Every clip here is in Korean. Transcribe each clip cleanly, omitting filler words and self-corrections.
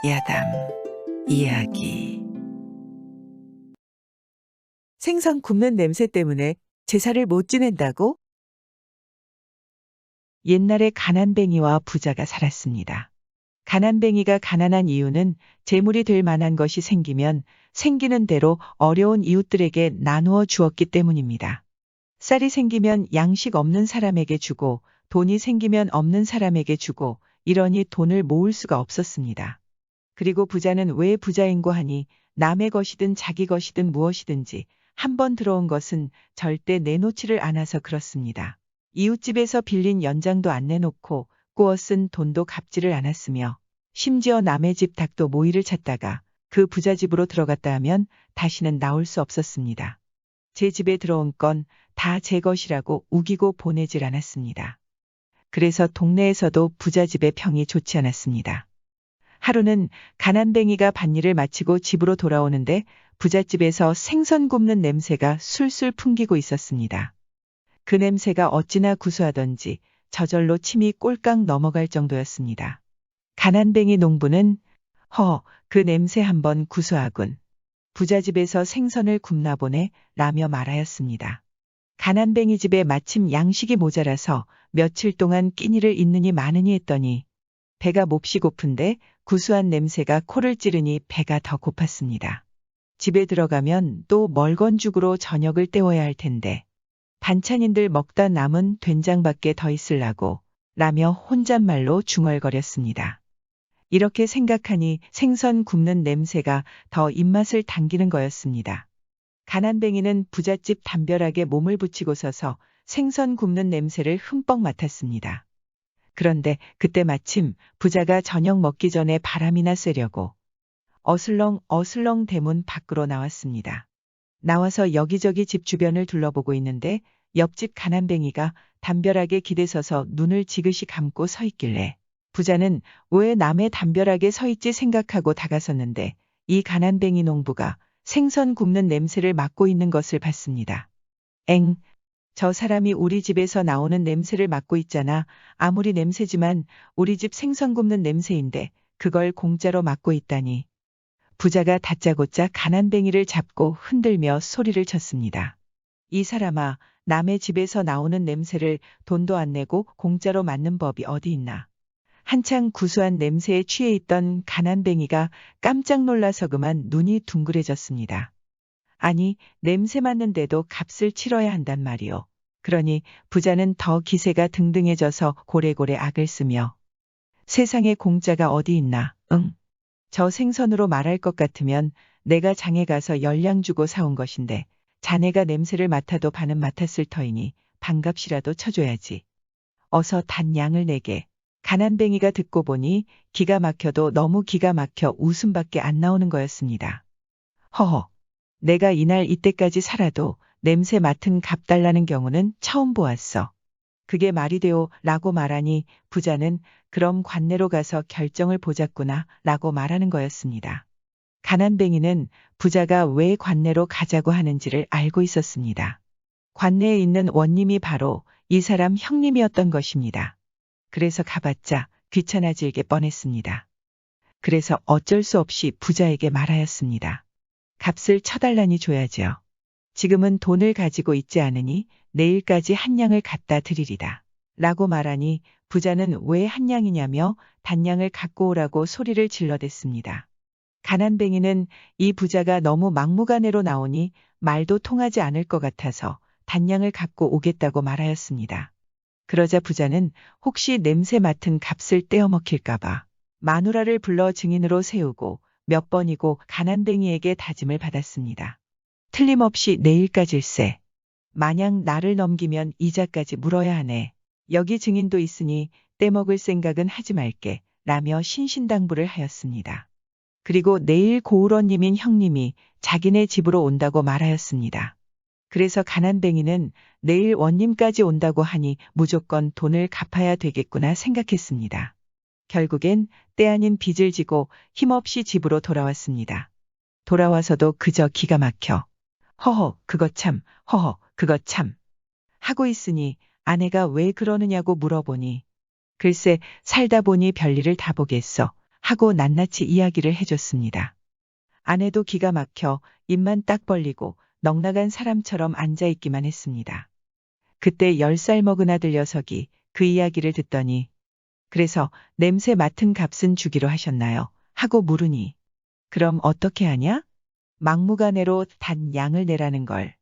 야담 이야기. 생선 굽는 냄새 때문에 제사를 못 지낸다고? 옛날에 가난뱅이와 부자가 살았습니다. 가난뱅이가 가난한 이유는 재물이 될 만한 것이 생기면 생기는 대로 어려운 이웃들에게 나누어 주었기 때문입니다. 쌀이 생기면 양식 없는 사람에게 주고 돈이 생기면 없는 사람에게 주고 이러니 돈을 모을 수가 없었습니다. 그리고 부자는 왜 부자인고 하니 남의 것이든 자기 것이든 무엇이든지 한 번 들어온 것은 절대 내놓지를 않아서 그렇습니다. 이웃집에서 빌린 연장도 안 내놓고 꾸어 쓴 돈도 갚지를 않았으며 심지어 남의 집 닭도 모이를 찾다가 그 부자 집으로 들어갔다 하면 다시는 나올 수 없었습니다. 제 집에 들어온 건 다 제 것이라고 우기고 보내질 않았습니다. 그래서 동네에서도 부자 집의 평이 좋지 않았습니다. 하루는 가난뱅이가 밭일을 마치고 집으로 돌아오는데 부잣집에서 생선 굽는 냄새가 술술 풍기고 있었습니다. 그 냄새가 어찌나 구수하던지 저절로 침이 꼴깍 넘어갈 정도였습니다. 가난뱅이 농부는 그 냄새 한번 구수하군. 부잣집에서 생선을 굽나 보네 라며 말하였습니다. 가난뱅이 집에 마침 양식이 모자라서 며칠 동안 끼니를 있느니 마느니 했더니 배가 몹시 고픈데 구수한 냄새가 코를 찌르니 배가 더 고팠습니다. 집에 들어가면 또 멀건죽으로 저녁을 때워야 할 텐데 반찬인들 먹다 남은 된장밖에 더 있을라고 라며 혼잣말로 중얼거렸습니다. 이렇게 생각하니 생선 굽는 냄새가 더 입맛을 당기는 거였습니다. 가난뱅이는 부잣집 담벼락에 몸을 붙이고 서서 생선 굽는 냄새를 흠뻑 맡았습니다. 그런데 그때 마침 부자가 저녁 먹기 전에 바람이나 쐬려고 어슬렁 대문 밖으로 나왔습니다. 나와서 여기저기 집 주변을 둘러보고 있는데 옆집 가난뱅이가 담벼락에 기대서서 눈을 지그시 감고 서 있길래 부자는 왜 남의 담벼락에 서 있지 생각하고 다가섰는데 이 가난뱅이 농부가 생선 굽는 냄새를 맡고 있는 것을 봤습니다. 저 사람이 우리 집에서 나오는 냄새를 맡고 있잖아. 아무리 냄새지만 우리 집 생선 굽는 냄새인데 그걸 공짜로 맡고 있다니. 부자가 다짜고짜 가난뱅이를 잡고 흔들며 소리를 쳤습니다. 이 사람아, 남의 집에서 나오는 냄새를 돈도 안 내고 공짜로 맡는 법이 어디 있나. 한창 구수한 냄새에 취해 있던 가난뱅이가 깜짝 놀라서 그만 눈이 둥그레졌습니다. 아니, 냄새 맡는데도 값을 치러야 한단 말이오. 그러니 부자는 더 기세가 등등해져서 고래고래 악을 쓰며 세상에 공짜가 어디 있나, 저 생선으로 말할 것 같으면 내가 장에 가서 열량 주고 사온 것인데 자네가 냄새를 맡아도 반은 맡았을 터이니 반값이라도 쳐줘야지. 어서 단 양을 내게. 가난뱅이가 듣고 보니 기가 막혀도 너무 기가 막혀 웃음밖에 안 나오는 거였습니다. 내가 이날 이때까지 살아도 냄새 맡은 값 달라는 경우는 처음 보았어. 그게 말이 되오 라고 말하니 부자는 그럼 관내로 가서 결정을 보자꾸나 라고 말하는 거였습니다. 가난뱅이는 부자가 왜 관내로 가자고 하는지를 알고 있었습니다. 관내에 있는 원님이 바로 이 사람 형님이었던 것입니다. 그래서 가봤자 귀찮아질 게 뻔했습니다. 그래서 어쩔 수 없이 부자에게 말하였습니다. 값을 쳐달라니 줘야죠. 지금은 돈을 가지고 있지 않으니 내일까지 한 양을 갖다 드리리다. 라고 말하니 부자는 왜 한 양이냐며 단양을 갖고 오라고 소리를 질러댔습니다. 가난뱅이는 이 부자가 너무 막무가내로 나오니 말도 통하지 않을 것 같아서 단양을 갖고 오겠다고 말하였습니다. 그러자 부자는 혹시 냄새 맡은 값을 떼어 먹힐까봐 마누라를 불러 증인으로 세우고 몇 번이고 가난뱅이에게 다짐을 받았습니다. 틀림없이 내일까지일세. 만약 나를 넘기면 이자까지 물어야 하네. 여기 증인도 있으니 떼먹을 생각은 하지 말게. 라며 신신당부를 하였습니다. 그리고 내일 고을원님인 형님이 자기네 집으로 온다고 말하였습니다. 그래서 가난뱅이는 내일 원님까지 온다고 하니 무조건 돈을 갚아야 되겠구나 생각했습니다. 결국엔 때 아닌 빚을 지고 힘없이 집으로 돌아왔습니다. 돌아와서도 그저 기가 막혀 그거 참 하고 있으니 아내가 왜 그러느냐고 물어보니 글쎄 살다 보니 별일을 다 보겠어 하고 낱낱이 이야기를 해줬습니다. 아내도 기가 막혀 입만 딱 벌리고 넉나간 사람처럼 앉아있기만 했습니다. 그때 10살 먹은 아들 녀석이 그 이야기를 듣더니 그래서 냄새 맡은 값은 주기로 하셨나요? 하고 물으니 그럼 어떻게 하냐? 막무가내로 단 양을 내라는 걸.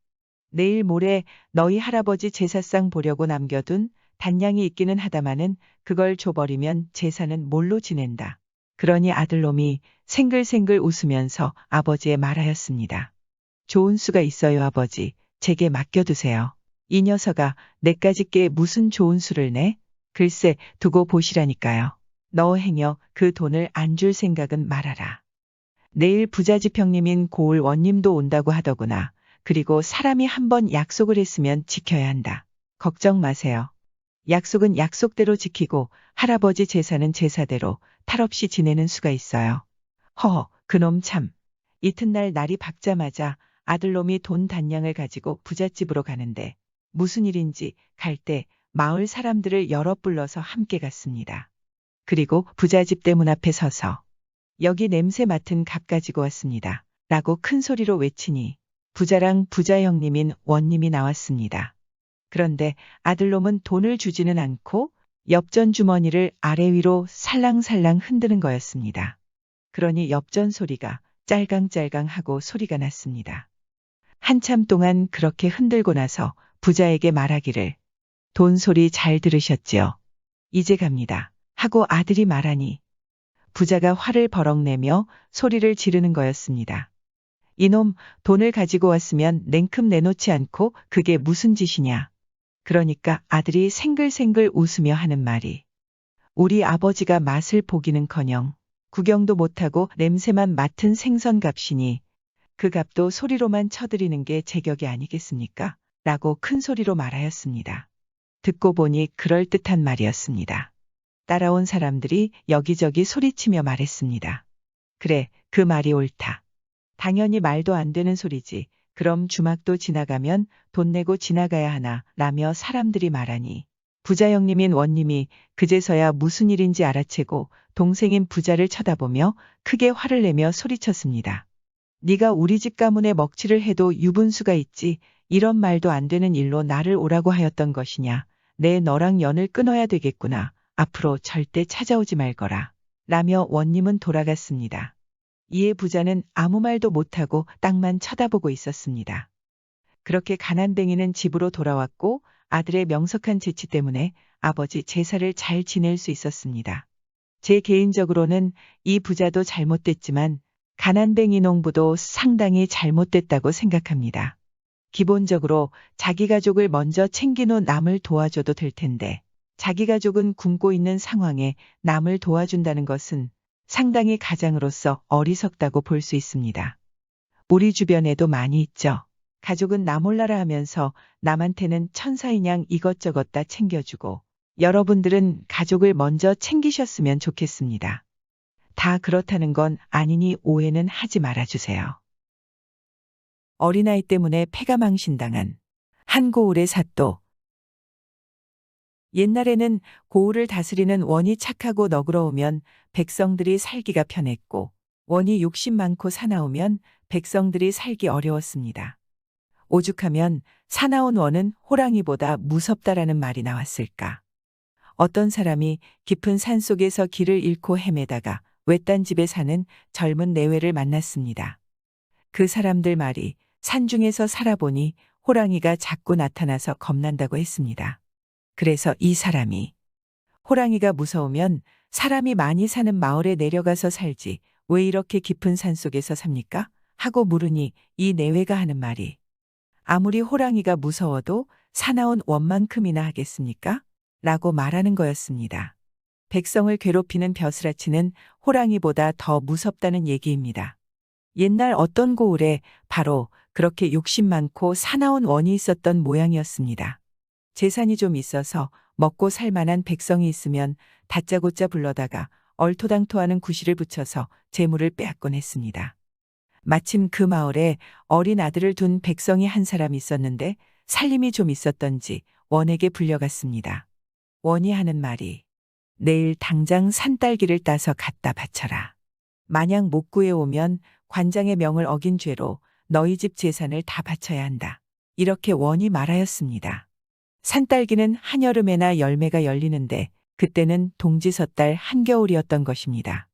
내일 모레 너희 할아버지 제사상 보려고 남겨둔 단양이 있기는 하다마는 그걸 줘버리면 제사는 뭘로 지낸다. 그러니 아들놈이 생글생글 웃으면서 아버지에 말하였습니다. 좋은 수가 있어요 아버지. 제게 맡겨두세요. 이 녀석아 내까지 게 무슨 좋은 수를 내? 글쎄 두고 보시라니까요. 너 행여 그 돈을 안 줄 생각은 말아라. 내일 부자지평님인 고을 원님도 온다고 하더구나. 그리고 사람이 한번 약속을 했으면 지켜야 한다. 걱정 마세요. 약속은 약속대로 지키고 할아버지 제사는 제사대로 탈없이 지내는 수가 있어요. 허허, 그놈 참. 이튿날 날이 밝자마자 아들놈이 돈 단량을 가지고 부잣집으로 가는데 무슨 일인지 갈 때 마을 사람들을 여러 불러서 함께 갔습니다. 그리고 부잣집 대문 앞에 서서 여기 냄새 맡은 값 가지고 왔습니다. 라고 큰 소리로 외치니 부자랑 부자 형님인 원님이 나왔습니다. 그런데 아들놈은 돈을 주지는 않고 엽전 주머니를 아래 위로 살랑살랑 흔드는 거였습니다. 그러니 엽전 소리가 짤강짤강하고 소리가 났습니다. 한참 동안 그렇게 흔들고 나서 부자에게 말하기를 돈 소리 잘 들으셨지요? 이제 갑니다. 하고 아들이 말하니 부자가 화를 버럭 내며 소리를 지르는 거였습니다. 이놈 돈을 가지고 왔으면 냉큼 내놓지 않고 그게 무슨 짓이냐. 그러니까 아들이 생글생글 웃으며 하는 말이 우리 아버지가 맛을 보기는커녕 구경도 못하고 냄새만 맡은 생선값이니 그 값도 소리로만 쳐드리는 게 제격이 아니겠습니까? 라고 큰 소리로 말하였습니다. 듣고 보니 그럴듯한 말이었습니다. 따라온 사람들이 여기저기 소리치며 말했습니다. 그래, 그 말이 옳다. 당연히 말도 안 되는 소리지. 그럼 주막도 지나가면 돈 내고 지나가야 하나 라며 사람들이 말하니 부자 형님인 원님이 그제서야 무슨 일인지 알아채고 동생인 부자를 쳐다보며 크게 화를 내며 소리쳤습니다. 네가 우리 집 가문에 먹칠을 해도 유분수가 있지 이런 말도 안 되는 일로 나를 오라고 하였던 것이냐. 내 너랑 연을 끊어야 되겠구나. 앞으로 절대 찾아오지 말거라. 라며 원님은 돌아갔습니다. 이에 부자는 아무 말도 못하고 땅만 쳐다보고 있었습니다. 그렇게 가난뱅이는 집으로 돌아왔고 아들의 명석한 재치 때문에 아버지 제사를 잘 지낼 수 있었습니다. 제 개인적으로는 이 부자도 잘못됐지만 가난뱅이 농부도 상당히 잘못됐다고 생각합니다. 기본적으로 자기 가족을 먼저 챙긴 후 남을 도와줘도 될 텐데 자기 가족은 굶고 있는 상황에 남을 도와준다는 것은 상당히 가장으로서 어리석다고 볼 수 있습니다. 우리 주변에도 많이 있죠. 가족은 나 몰라라 하면서 남한테는 천사인양 이것저것 다 챙겨주고 여러분들은 가족을 먼저 챙기셨으면 좋겠습니다. 다 그렇다는 건 아니니 오해는 하지 말아주세요. 어린아이 때문에 폐가 망신당한 한 고을의 사또. 옛날에는 고을을 다스리는 원이 착하고 너그러우면 백성들이 살기가 편했고 원이 욕심 많고 사나우면 백성들이 살기 어려웠습니다. 오죽하면 사나운 원은 호랑이보다 무섭다라는 말이 나왔을까. 어떤 사람이 깊은 산속에서 길을 잃고 헤매다가 외딴 집에 사는 젊은 내외를 만났습니다. 그 사람들 말이 산중에서 살아보니 호랑이가 자꾸 나타나서 겁난다고 했습니다. 그래서 이 사람이 호랑이가 무서우면 사람이 많이 사는 마을에 내려가서 살지 왜 이렇게 깊은 산속에서 삽니까? 하고 물으니 이 내외가 하는 말이 아무리 호랑이가 무서워도 사나운 원만큼이나 하겠습니까? 라고 말하는 거였습니다. 백성을 괴롭히는 벼슬아치는 호랑이보다 더 무섭다는 얘기입니다. 옛날 어떤 고을에 바로 그렇게 욕심 많고 사나운 원이 있었던 모양이었습니다. 재산이 좀 있어서 먹고 살 만한 백성이 있으면 다짜고짜 불러다가 얼토당토하는 구실을 붙여서 재물을 빼앗곤 했습니다. 마침 그 마을에 어린 아들을 둔 백성이 한 사람 있었는데 살림이 좀 있었던지 원에게 불려갔습니다. 원이 하는 말이 내일 당장 산딸기를 따서 갖다 바쳐라. 만약 못 구해오면 관장의 명을 어긴 죄로 너희 집 재산을 다 바쳐야 한다. 이렇게 원이 말하였습니다. 산딸기는 한여름에나 열매가 열리는데 그때는 동지섣달 한겨울이었던 것입니다.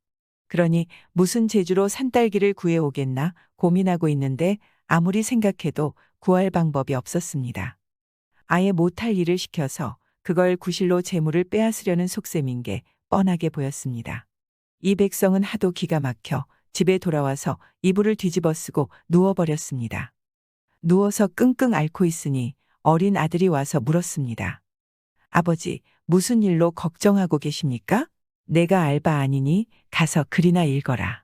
그러니 무슨 재주로 산딸기를 구해오겠나 고민하고 있는데 아무리 생각해도 구할 방법이 없었습니다. 아예 못할 일을 시켜서 그걸 구실로 재물을 빼앗으려는 속셈인 게 뻔하게 보였습니다. 이 백성은 하도 기가 막혀 집에 돌아와서 이불을 뒤집어 쓰고 누워버렸습니다. 누워서 끙끙 앓고 있으니 어린 아들이 와서 물었습니다. 아버지, 무슨 일로 걱정하고 계십니까? 내가 알바 아니니 가서 글이나 읽어라.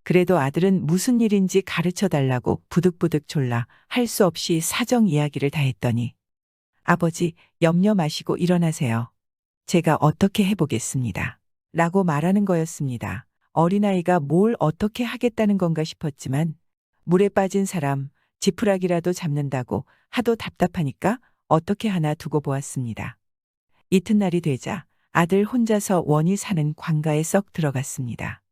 그래도 아들은 무슨 일인지 가르쳐 달라고 부득부득 졸라 할 수 없이 사정 이야기를 다 했더니 아버지, 염려 마시고 일어나세요. 제가 어떻게 해보겠습니다. 라고 말하는 거였습니다. 어린아이가 뭘 어떻게 하겠다는 건가 싶었지만 물에 빠진 사람 지푸라기라도 잡는다고 하도 답답하니까 어떻게 하나 두고 보았습니다. 이튿날이 되자 아들 혼자서 원이 사는 관가에 썩 들어갔습니다.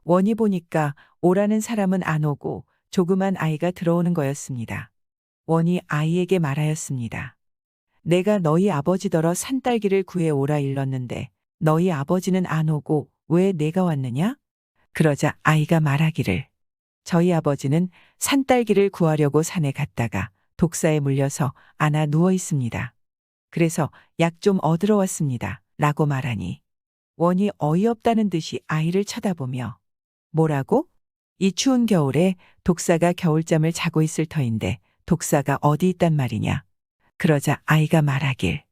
원이 보니까 오라는 사람은 안 오고 조그만 아이가 들어오는 거였습니다. 원이 아이에게 말하였습니다. 내가 너희 아버지더러 산딸기를 구해 오라 일렀는데 너희 아버지는 안 오고 왜 내가 왔느냐? 그러자 아이가 말하기를 저희 아버지는 산딸기를 구하려고 산에 갔다가 독사에 물려서 안아 누워 있습니다. 그래서 약 좀 얻으러 왔습니다. 라고 말하니 원이 어이없다는 듯이 아이를 쳐다보며 뭐라고? 이 추운 겨울에 독사가 겨울잠을 자고 있을 터인데 독사가 어디 있단 말이냐? 그러자 아이가 말하길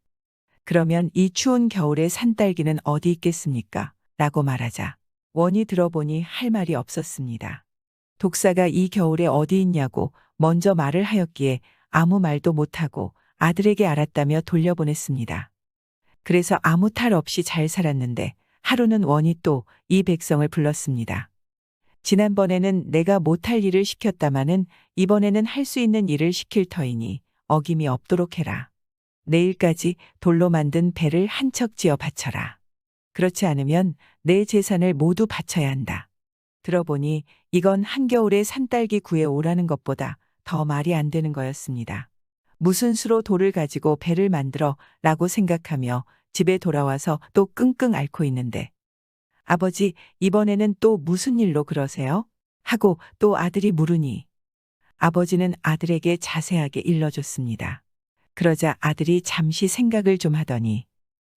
그러면 이 추운 겨울에 산딸기는 어디 있겠습니까? 라고 말하자 원이 들어보니 할 말이 없었습니다. 독사가 이 겨울에 어디 있냐고 먼저 말을 하였기에 아무 말도 못하고 아들에게 알았다며 돌려보냈습니다. 그래서 아무 탈 없이 잘 살았는데 하루는 원이 또 이 백성을 불렀습니다. 지난번에는 내가 못할 일을 시켰다마는 이번에는 할 수 있는 일을 시킬 터이니 어김이 없도록 해라. 내일까지 돌로 만든 배를 한 척 지어 바쳐라. 그렇지 않으면 내 재산을 모두 바쳐야 한다. 들어보니 이건 한겨울에 산딸기 구해 오라는 것보다 더 말이 안 되는 거였습니다. 무슨 수로 돌을 가지고 배를 만들어 라고 생각하며 집에 돌아와서 또 끙끙 앓고 있는데 아버지, 이번에는 또 무슨 일로 그러세요? 하고 또 아들이 물으니 아버지는 아들에게 자세하게 일러줬습니다. 그러자 아들이 잠시 생각을 좀 하더니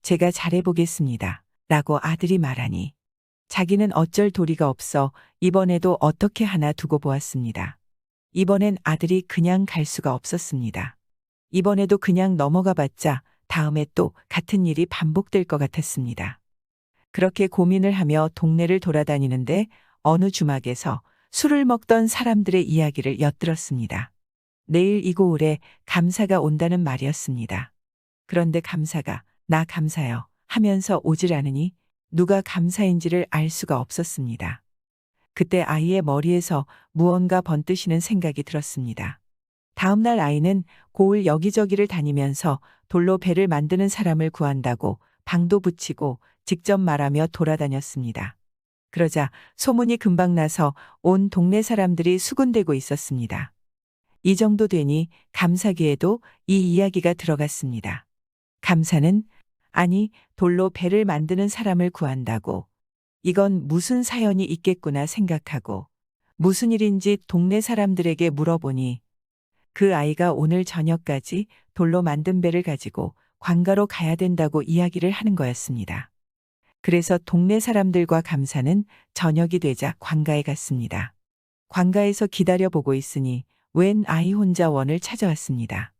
제가 잘해보겠습니다. 라고 아들이 말하니 자기는 어쩔 도리가 없어 이번에도 어떻게 하나 두고 보았습니다. 이번엔 아들이 그냥 갈 수가 없었습니다. 이번에도 그냥 넘어가 봤자 다음에 또 같은 일이 반복될 것 같았습니다. 그렇게 고민을 하며 동네를 돌아다니는데 어느 주막에서 술을 먹던 사람들의 이야기를 엿들었습니다. 내일 이고을에 감사가 온다는 말이었습니다. 그런데 감사가 나 감사요 하면서 오질 않으니 누가 감사인지를 알 수가 없었습니다. 그때 아이의 머리에서 무언가 번뜨시는 생각이 들었습니다. 다음날 아이는 고을 여기저기를 다니면서 돌로 배를 만드는 사람을 구한다고 방도 붙이고 직접 말하며 돌아다녔습니다. 그러자 소문이 금방 나서 온 동네 사람들이 수군대고 있었습니다. 이 정도 되니 감사기에도 이 이야기가 들어갔습니다. 감사는 아니 돌로 배를 만드는 사람을 구한다고 이건 무슨 사연이 있겠구나 생각하고 무슨 일인지 동네 사람들에게 물어보니 그 아이가 오늘 저녁까지 돌로 만든 배를 가지고 관가로 가야 된다고 이야기를 하는 거였습니다. 그래서 동네 사람들과 감사는 저녁이 되자 관가에 갔습니다. 관가에서 기다려보고 있으니 웬 아이 혼자 원을 찾아왔습니다.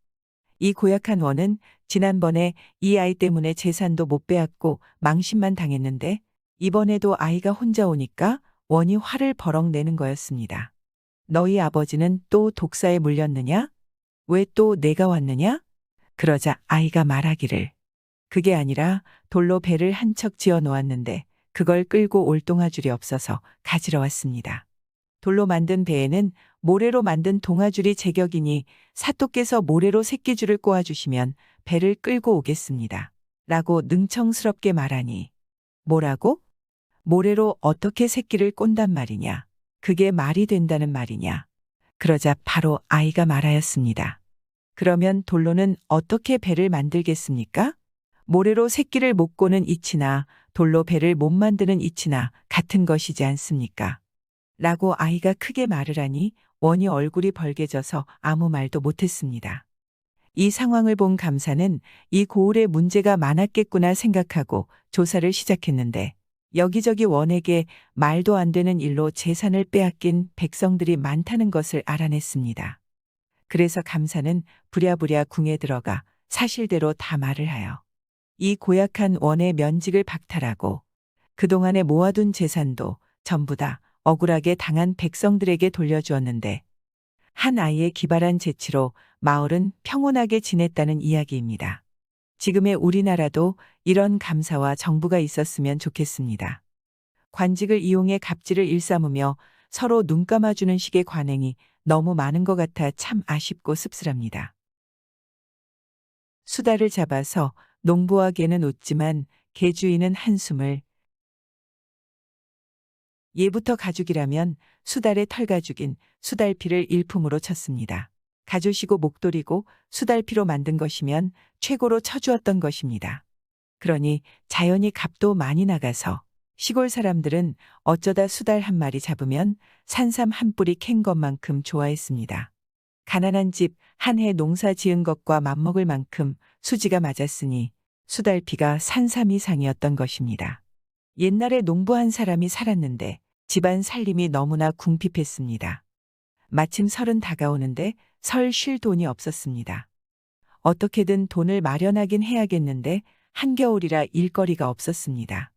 이 고약한 원은 지난번에 이 아이 때문에 재산도 못 빼앗고 망신만 당했는데 이번에도 아이가 혼자 오니까 원이 화를 버럭 내는 거였습니다. 너희 아버지는 또 독사에 물렸느냐? 왜 또 내가 왔느냐? 그러자 아이가 말하기를 그게 아니라 돌로 배를 한 척 지어 놓았는데 그걸 끌고 올 동아줄이 없어서 가지러 왔습니다. 돌로 만든 배에는 모래로 만든 동아줄이 제격이니 사또께서 모래로 새끼줄을 꼬아주시면 배를 끌고 오겠습니다. 라고 능청스럽게 말하니 뭐라고? 모래로 어떻게 새끼를 꼰단 말이냐? 그게 말이 된다는 말이냐? 그러자 바로 아이가 말하였습니다. 그러면 돌로는 어떻게 배를 만들겠습니까? 모래로 새끼를 못 꼬는 이치나 돌로 배를 못 만드는 이치나 같은 것이지 않습니까? 라고 아이가 크게 말을 하니 원이 얼굴이 벌개져서 아무 말도 못했습니다. 이 상황을 본 감사는 이 고을에 문제가 많았겠구나 생각하고 조사를 시작했는데 여기저기 원에게 말도 안 되는 일로 재산을 빼앗긴 백성들이 많다는 것을 알아냈습니다. 그래서 감사는 부랴부랴 궁에 들어가 사실대로 다 말을 하여 이 고약한 원의 면직을 박탈하고 그동안에 모아둔 재산도 전부 다 억울하게 당한 백성들에게 돌려주었는데 한 아이의 기발한 재치로 마을은 평온하게 지냈다는 이야기입니다. 지금의 우리나라도 이런 감사와 정부가 있었으면 좋겠습니다. 관직을 이용해 갑질을 일삼으며 서로 눈 감아주는 식의 관행이 너무 많은 것 같아 참 아쉽고 씁쓸합니다. 수달을 잡아서 농부와 개는 웃지만 개 주인은 한숨을 예부터 가죽이라면 수달의 털가죽인 수달피를 일품으로 쳤습니다. 가죽이고 목도리고 수달피로 만든 것이면 최고로 쳐주었던 것입니다. 그러니 자연히 값도 많이 나가서 시골 사람들은 어쩌다 수달 한 마리 잡으면 산삼 한 뿌리 캔 것만큼 좋아했습니다. 가난한 집 한 해 농사 지은 것과 맞먹을 만큼 수지가 맞았으니 수달피가 산삼 이상이었던 것입니다. 옛날에 농부 한 사람이 살았는데 집안 살림이 너무나 궁핍했습니다. 마침 설은 다가오는데 설 쉴 돈이 없었습니다. 어떻게든 돈을 마련하긴 해야겠는데 한겨울이라 일거리가 없었습니다.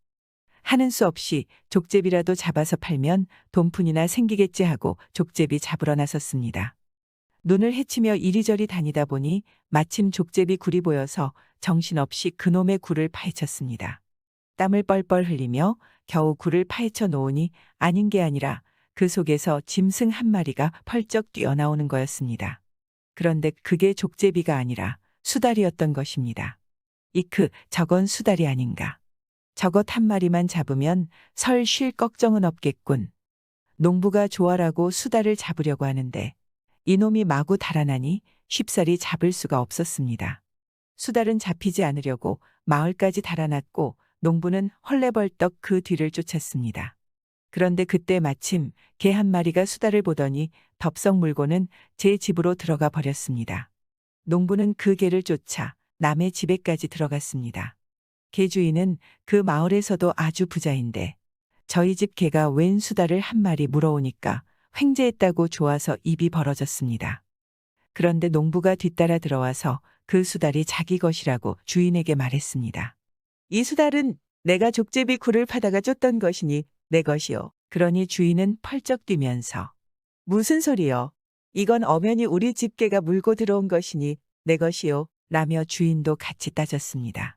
하는 수 없이 족제비라도 잡아서 팔면 돈푼이나 생기겠지 하고 족제비 잡으러 나섰습니다. 눈을 헤치며 이리저리 다니다 보니 마침 족제비 굴이 보여서 정신없이 그놈의 굴을 파헤쳤습니다. 땀을 뻘뻘 흘리며 겨우 굴을 파헤쳐 놓으니 아닌 게 아니라 그 속에서 짐승 한 마리가 펄쩍 뛰어나오는 거였습니다. 그런데 그게 족제비가 아니라 수달이었던 것입니다. 이크, 저건 수달이 아닌가. 저것 한 마리만 잡으면 설 쉴 걱정은 없겠군. 농부가 조아라고 수달을 잡으려고 하는데 이놈이 마구 달아나니 쉽사리 잡을 수가 없었습니다. 수달은 잡히지 않으려고 마을까지 달아났고 농부는 헐레벌떡 그 뒤를 쫓았습니다. 그런데 그때 마침 개 한 마리가 수달을 보더니 덥석 물고는 제 집으로 들어가 버렸습니다. 농부는 그 개를 쫓아 남의 집에까지 들어갔습니다. 개 주인은 그 마을에서도 아주 부자인데 저희 집 개가 웬 수달을 한 마리 물어오니까 횡재했다고 좋아서 입이 벌어졌습니다. 그런데 농부가 뒤따라 들어와서 그 수달이 자기 것이라고 주인에게 말했습니다. 이 수달은 내가 족제비 굴을 파다가 쫓던 것이니 내 것이요. 그러니 주인은 펄쩍 뛰면서 무슨 소리요? 이건 엄연히 우리 집 개가 물고 들어온 것이니 내 것이요. 라며 주인도 같이 따졌습니다.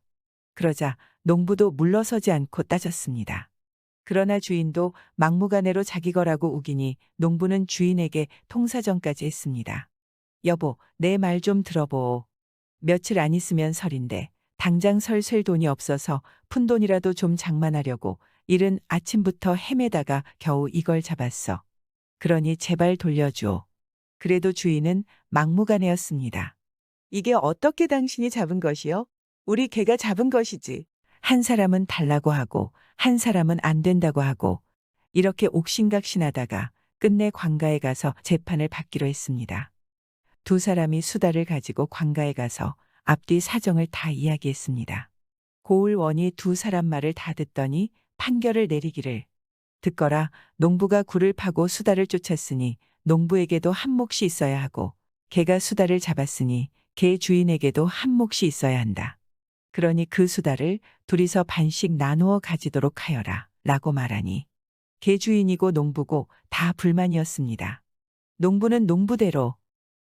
그러자 농부도 물러서지 않고 따졌습니다. 그러나 주인도 막무가내로 자기 거라고 우기니 농부는 주인에게 통사정까지 했습니다. 여보, 내 말 좀 들어보오. 며칠 안 있으면 설인데 당장 설 셀 돈이 없어서 푼돈이라도 좀 장만하려고 이른 아침부터 헤매다가 겨우 이걸 잡았어. 그러니 제발 돌려줘. 그래도 주인은 막무가내였습니다. 이게 어떻게 당신이 잡은 것이요? 우리 개가 잡은 것이지. 한 사람은 달라고 하고 한 사람은 안 된다고 하고 이렇게 옥신각신하다가 끝내 관가에 가서 재판을 받기로 했습니다. 두 사람이 수달을 가지고 관가에 가서 앞뒤 사정을 다 이야기했습니다. 고을원이 두 사람 말을 다 듣더니 판결을 내리기를 듣거라. 농부가 굴을 파고 수달을 쫓았으니 농부에게도 한 몫이 있어야 하고 개가 수달을 잡았으니 개 주인에게도 한 몫이 있어야 한다. 그러니 그 수달을 둘이서 반씩 나누어 가지도록 하여라 라고 말하니 개 주인이고 농부고 다 불만이었습니다. 농부는 농부대로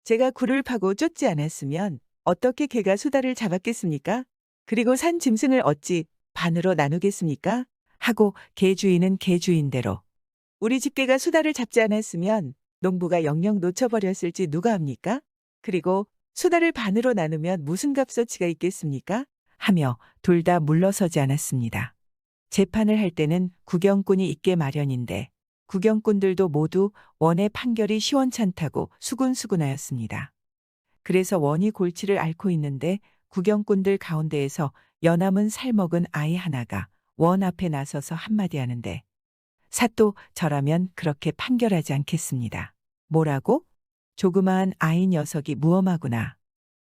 제가 굴을 파고 쫓지 않았으면 어떻게 개가 수달을 잡았겠습니까? 그리고 산 짐승을 어찌 반으로 나누겠습니까? 하고 개 주인은 개 주인대로 우리 집개가 수달을 잡지 않았으면 농부가 영영 놓쳐버렸을지 누가 합니까? 그리고 수달을 반으로 나누면 무슨 값어치가 있겠습니까? 하며 둘 다 물러서지 않았습니다. 재판을 할 때는 구경꾼이 있게 마련인데 구경꾼들도 모두 원의 판결이 시원찮다고 수군수군하였습니다. 그래서 원이 골치를 앓고 있는데 구경꾼들 가운데에서 연함은 살먹은 아이 하나가 원 앞에 나서서 한마디 하는데 사또 저라면 그렇게 판결하지 않겠습니다. 뭐라고? 조그마한 아이 녀석이 무엄하구나.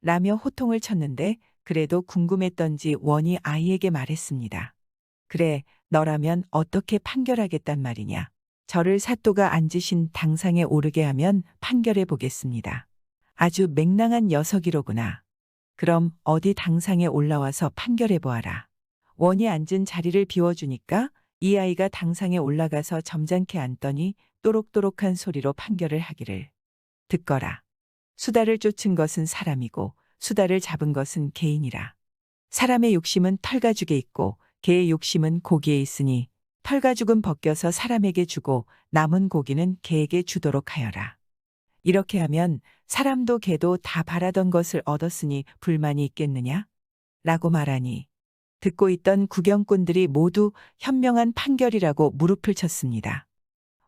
라며 호통을 쳤는데 그래도 궁금했던지 원이 아이에게 말했습니다. 그래, 너라면 어떻게 판결하겠단 말이냐. 저를 사또가 앉으신 당상에 오르게 하면 판결해 보겠습니다. 아주 맹랑한 녀석이로구나. 그럼 어디 당상에 올라와서 판결해 보아라. 원이 앉은 자리를 비워주니까 이 아이가 당상에 올라가서 점잖게 앉더니 또록또록한 소리로 판결을 하기를. 듣거라. 수달을 쫓은 것은 사람이고 수달을 잡은 것은 개인이라. 사람의 욕심은 털가죽에 있고 개의 욕심은 고기에 있으니 털가죽은 벗겨서 사람에게 주고 남은 고기는 개에게 주도록 하여라. 이렇게 하면 사람도 개도 다 바라던 것을 얻었으니 불만이 있겠느냐? 라고 말하니 듣고 있던 구경꾼들이 모두 현명한 판결이라고 무릎을 쳤습니다.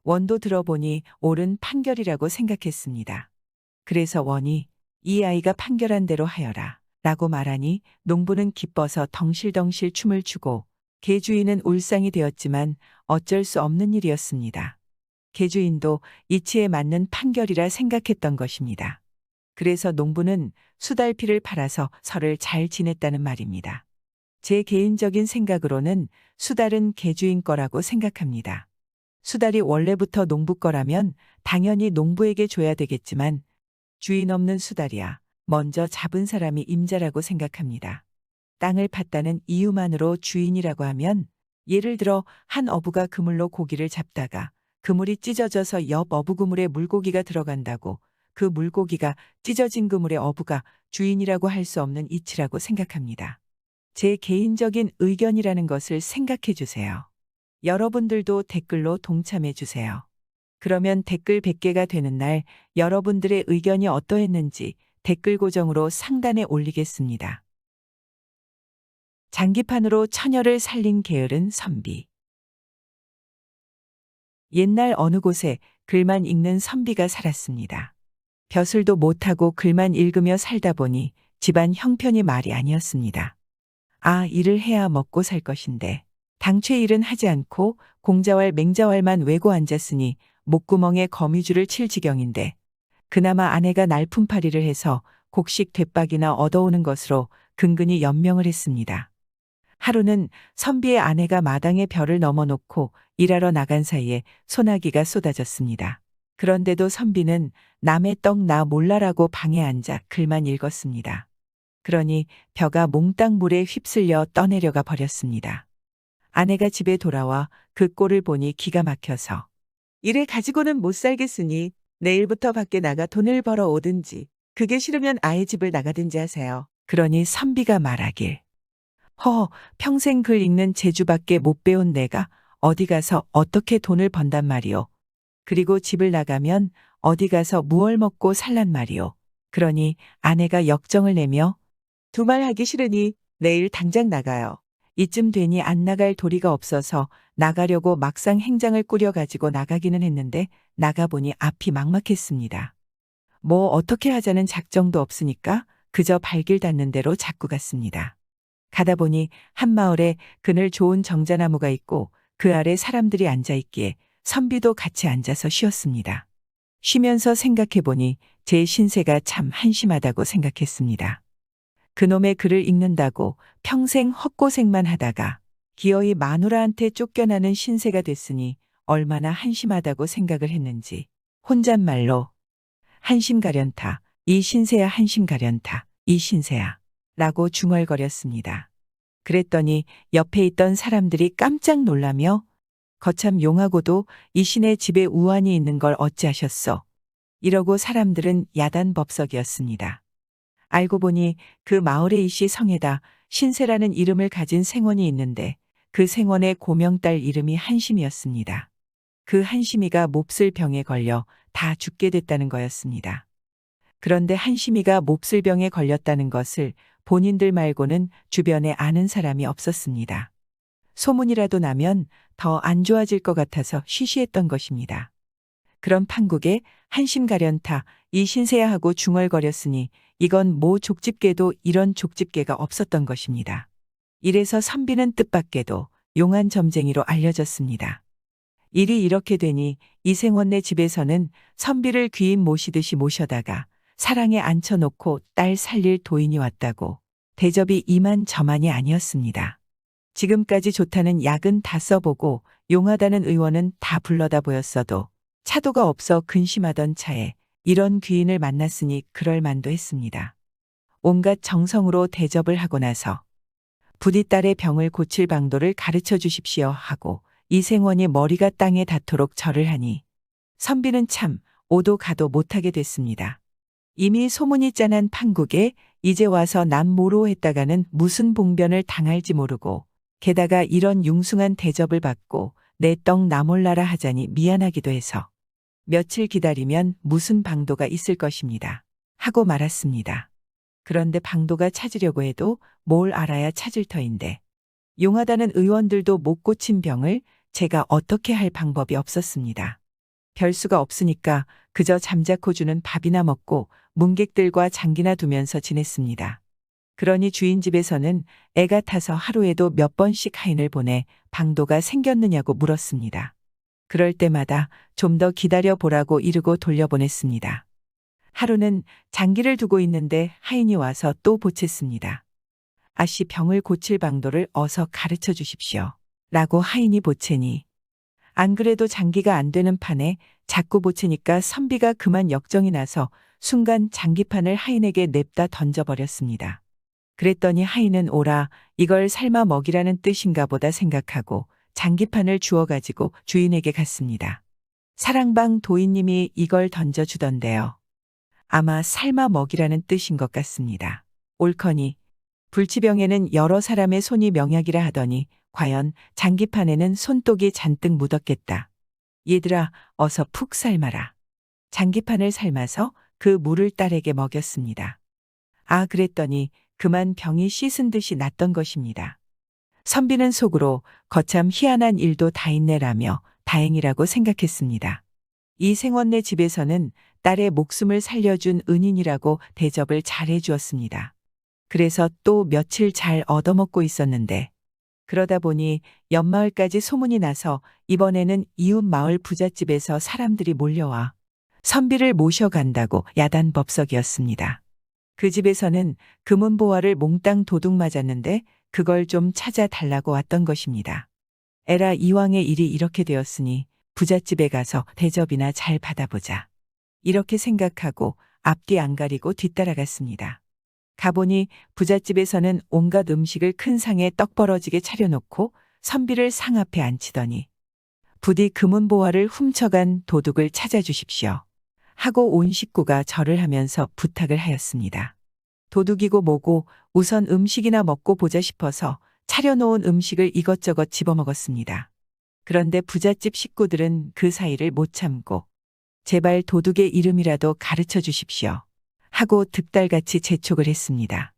원도 들어보니 옳은 판결이라고 생각했습니다. 그래서 원이 이 아이가 판결한 대로 하여라 라고 말하니 농부는 기뻐서 덩실덩실 춤을 추고 개주인은 울상이 되었지만 어쩔 수 없는 일이었습니다. 개주인도 이치에 맞는 판결이라 생각했던 것입니다. 그래서 농부는 수달피를 팔아서 설을 잘 지냈다는 말입니다. 제 개인적인 생각으로는 수달은 개주인 거라고 생각합니다. 수달이 원래부터 농부 거라면 당연히 농부에게 줘야 되겠지만 주인 없는 수달이야 먼저 잡은 사람이 임자라고 생각합니다. 땅을 팠다는 이유만으로 주인이라고 하면 예를 들어 한 어부가 그물로 고기를 잡다가 그물이 찢어져서 옆 어부 그물에 물고기가 들어간다고 그 물고기가 찢어진 그물의 어부가 주인이라고 할 수 없는 이치라고 생각합니다. 제 개인적인 의견이라는 것을 생각해 주세요. 여러분들도 댓글로 동참해 주세요. 그러면 댓글 100개가 되는 날 여러분들의 의견이 어떠했는지 댓글 고정으로 상단에 올리겠습니다. 장기판으로 처녀를 살린 게으른 선비. 옛날 어느 곳에 글만 읽는 선비가 살았습니다. 벼슬도 못하고 글만 읽으며 살다 보니 집안 형편이 말이 아니었습니다. 아, 일을 해야 먹고 살 것인데 당최 일은 하지 않고 공자왈 맹자왈만 외고 앉았으니 목구멍에 거미줄을 칠 지경인데 그나마 아내가 날품팔이를 해서 곡식 되박이나 얻어오는 것으로 근근히 연명을 했습니다. 하루는 선비의 아내가 마당에 벼를 넘어놓고 일하러 나간 사이에 소나기가 쏟아졌습니다. 그런데도 선비는 남의 떡 나 몰라라고 방에 앉아 글만 읽었습니다. 그러니 벼가 몽땅 물에 휩쓸려 떠내려가 버렸습니다. 아내가 집에 돌아와 그 꼴을 보니 기가 막혀서 이래 가지고는 못 살겠으니 내일부터 밖에 나가 돈을 벌어 오든지 그게 싫으면 아예 집을 나가든지 하세요. 그러니 선비가 말하길 평생 글 읽는 재주밖에 못 배운 내가 어디 가서 어떻게 돈을 번단 말이오. 그리고 집을 나가면 어디 가서 무얼 먹고 살란 말이오. 그러니 아내가 역정을 내며 두 말 하기 싫으니 내일 당장 나가요. 이쯤 되니 안 나갈 도리가 없어서 나가려고 막상 행장을 꾸려가지고 나가기는 했는데 나가보니 앞이 막막했습니다. 뭐 어떻게 하자는 작정도 없으니까 그저 발길 닿는 대로 자꾸 갔습니다. 가다 보니 한 마을에 그늘 좋은 정자나무가 있고 그 아래 사람들이 앉아 있기에 선비도 같이 앉아서 쉬었습니다. 쉬면서 생각해 보니 제 신세가 참 한심하다고 생각했습니다. 그놈의 글을 읽는다고 평생 헛고생만 하다가 기어이 마누라한테 쫓겨나는 신세가 됐으니 얼마나 한심하다고 생각을 했는지 혼잣말로 한심가련타, 이 신세야 한심가련타, 이 신세야 라고 중얼거렸습니다. 그랬더니 옆에 있던 사람들이 깜짝 놀라며 거참 용하고도 이 신의 집에 우환이 있는 걸 어찌하셨소? 이러고 사람들은 야단법석이었습니다. 알고 보니 그 마을의 이씨 성에다 신세라는 이름을 가진 생원이 있는데 그 생원의 고명딸 이름이 한심이었습니다. 그 한심이가 몹쓸 병에 걸려 다 죽게 됐다는 거였습니다. 그런데 한심이가 몹쓸 병에 걸렸다는 것을 본인들 말고는 주변에 아는 사람이 없었습니다. 소문이라도 나면 더 안 좋아질 것 같아서 쉬쉬했던 것입니다. 그런 판국에 한심 가련타 이 신세야 하고 중얼거렸으니 이건 모 족집게도 이런 족집게가 없었던 것입니다. 이래서 선비는 뜻밖에도 용한 점쟁이로 알려졌습니다. 일이 이렇게 되니 이생원네 집에서는 선비를 귀인 모시듯이 모셔다가 사랑에 앉혀놓고 딸 살릴 도인이 왔다고 대접이 이만저만이 아니었습니다. 지금까지 좋다는 약은 다 써보고 용하다는 의원은 다 불러다 보였어도 차도가 없어 근심하던 차에 이런 귀인을 만났으니 그럴 만도 했습니다. 온갖 정성으로 대접을 하고 나서 부디 딸의 병을 고칠 방도를 가르쳐 주십시오 하고 이생원이 머리가 땅에 닿도록 절을 하니 선비는 참 오도 가도 못하게 됐습니다. 이미 소문이 짠한 판국에 이제 와서 남 모로 했다가는 무슨 봉변을 당할지 모르고 게다가 이런 융숭한 대접을 받고 내 떡 나몰라라 하자니 미안하기도 해서 며칠 기다리면 무슨 방도가 있을 것입니다. 하고 말았습니다. 그런데 방도가 찾으려고 해도 뭘 알아야 찾을 터인데 용하다는 의원들도 못 고친 병을 제가 어떻게 할 방법이 없었습니다. 별수가 없으니까 그저 잠자코 주는 밥이나 먹고 문객들과 장기나 두면서 지냈습니다. 그러니 주인 집에서는 애가 타서 하루에도 몇 번씩 하인을 보내 방도가 생겼느냐고 물었습니다. 그럴 때마다 좀 더 기다려 보라고 이르고 돌려보냈습니다. 하루는 장기를 두고 있는데 하인이 와서 또 보챘습니다. 아씨 병을 고칠 방도를 어서 가르쳐 주십시오. 라고 하인이 보채니 안 그래도 장기가 안 되는 판에 자꾸 보채니까 선비가 그만 역정이 나서 순간 장기판을 하인에게 냅다 던져버렸습니다. 그랬더니 하인은 오라 이걸 삶아 먹이라는 뜻인가 보다 생각하고 장기판을 주워가지고 주인에게 갔습니다. 사랑방 도인님이 이걸 던져주던데요. 아마 삶아 먹이라는 뜻인 것 같습니다. 옳거니 불치병에는 여러 사람의 손이 명약이라 하더니 과연 장기판에는 손독이 잔뜩 묻었겠다. 얘들아 어서 푹 삶아라. 장기판을 삶아서 그 물을 딸에게 먹였습니다. 아 그랬더니 그만 병이 씻은 듯이 났던 것입니다. 선비는 속으로 거참 희한한 일도 다 있네라며 다행이라고 생각했습니다. 이 생원네 집에서는 딸의 목숨을 살려준 은인이라고 대접을 잘해 주었습니다. 그래서 또 며칠 잘 얻어먹고 있었는데 그러다 보니 옆마을까지 소문이 나서 이번에는 이웃 마을 부잣집에서 사람들이 몰려와 선비를 모셔간다고 야단법석이었습니다. 그 집에서는 금은보화를 몽땅 도둑 맞았는데 그걸 좀 찾아달라고 왔던 것입니다. 에라 이왕의 일이 이렇게 되었으니 부잣집에 가서 대접이나 잘 받아보자. 이렇게 생각하고 앞뒤 안 가리고 뒤따라갔습니다. 가보니 부잣집에서는 온갖 음식을 큰 상에 떡 벌어지게 차려놓고 선비를 상 앞에 앉히더니 부디 금은보화를 훔쳐간 도둑을 찾아주십시오. 하고 온 식구가 절을 하면서 부탁을 하였습니다. 도둑이고 뭐고 우선 음식이나 먹고 보자 싶어서 차려놓은 음식을 이것저것 집어먹었습니다. 그런데 부잣집 식구들은 그 사이를 못 참고 제발 도둑의 이름이라도 가르쳐 주십시오. 하고 득달같이 재촉을 했습니다.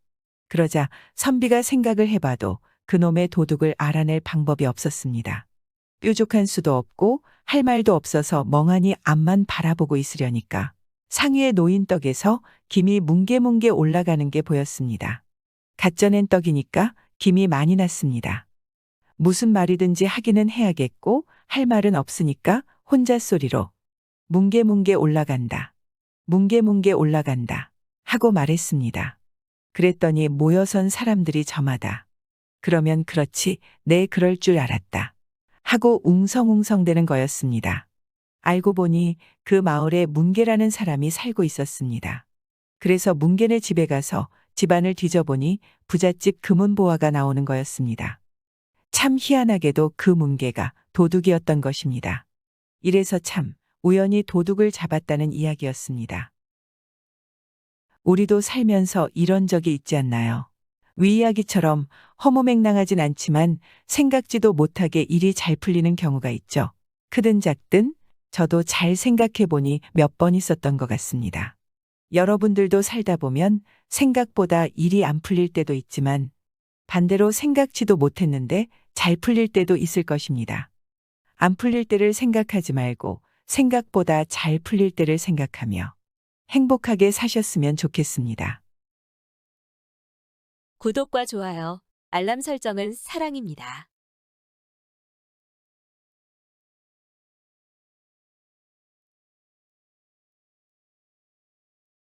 그러자 선비가 생각을 해봐도 그놈의 도둑을 알아낼 방법이 없었습니다. 뾰족한 수도 없고 할 말도 없어서 멍하니 앞만 바라보고 있으려니까 상위에 놓인 떡에서 김이 뭉게뭉게 올라가는 게 보였습니다. 갓 쪄낸 떡이니까 김이 많이 났습니다. 무슨 말이든지 하기는 해야겠고 할 말은 없으니까 혼자 소리로 뭉게뭉게 올라간다. 뭉게뭉게 올라간다. 하고 말했습니다. 그랬더니 모여선 사람들이 저마다 그러면 그렇지 내 그럴 줄 알았다. 하고 웅성웅성대는 거였습니다. 알고 보니 그 마을에 문개라는 사람이 살고 있었습니다. 그래서 문개네 집에 가서 집안을 뒤져보니 부잣집 금은보화가 나오는 거였습니다. 참 희한하게도 그 문개가 도둑이었던 것입니다. 이래서 참 우연히 도둑을 잡았다는 이야기였습니다. 우리도 살면서 이런 적이 있지 않나요? 위 이야기처럼 허무맹랑하진 않지만 생각지도 못하게 일이 잘 풀리는 경우가 있죠. 크든 작든 저도 잘 생각해 보니 몇 번 있었던 것 같습니다. 여러분들도 살다 보면 생각보다 일이 안 풀릴 때도 있지만 반대로 생각지도 못했는데 잘 풀릴 때도 있을 것입니다. 안 풀릴 때를 생각하지 말고 생각보다 잘 풀릴 때를 생각하며 행복하게 사셨으면 좋겠습니다. 구독과 좋아요, 알람 설정은 사랑입니다.